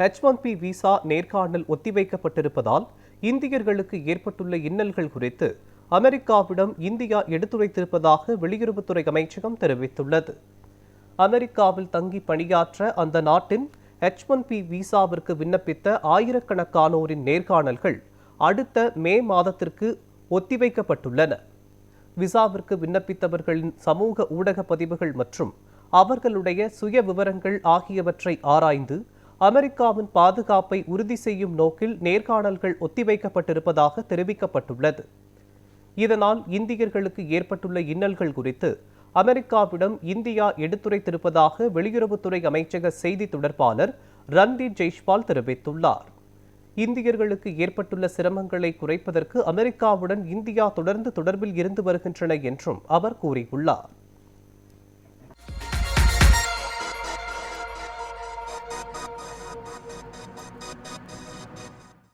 H-1B visa நேர்காணல் ஒத்திவைக்கப்பட்டிருப்பதால் இந்தியர்களுக்கு ஏற்பட்டுள்ள இன்னல்கள் குறித்து அமெரிக்காவிடம் இந்தியா எடுத்துரைத்திருப்பதாக வெளியுறவுத்துறை அமைச்சகம் தெரிவித்துள்ளது. அமெரிக்காவில் தங்கி பணியாற்ற அந்த நாட்டின் H-1B விசாவிற்கு விண்ணப்பித்த ஆயிரக்கணக்கானோரின் நேர்காணல்கள் அடுத்த மே மாதத்திற்கு ஒத்திவைக்கப்பட்டுள்ளன. விசாவிற்கு விண்ணப்பித்தவர்களின் சமூக ஊடக பதிவுகள் மற்றும் அவர்களுடைய சுய விவரங்கள் ஆகியவற்றை ஆராய்ந்து அமெரிக்காவின் பாதுகாப்பை உறுதி செய்யும் நோக்கில் நேர்காணல்கள் ஒத்திவைக்கப்பட்டிருப்பதாக தெரிவிக்கப்பட்டுள்ளது. இதனால் இந்தியர்களுக்கு ஏற்பட்டுள்ள இன்னல்கள் குறித்து அமெரிக்காவிடம் இந்தியா எடுத்துரைத்திருப்பதாக வெளியுறவுத்துறை அமைச்சக செய்தி தொடர்பாளர் ரன்தீப் ஜெய்ஷ்வால் தெரிவித்துள்ளார். இந்தியர்களுக்கு ஏற்பட்டுள்ள சிரமங்களை குறைப்பதற்கு அமெரிக்காவுடன் இந்தியா தொடர்ந்து தொடர்பில் இருந்து வருகின்றன என்றும் அவர் கூறியுள்ளார்.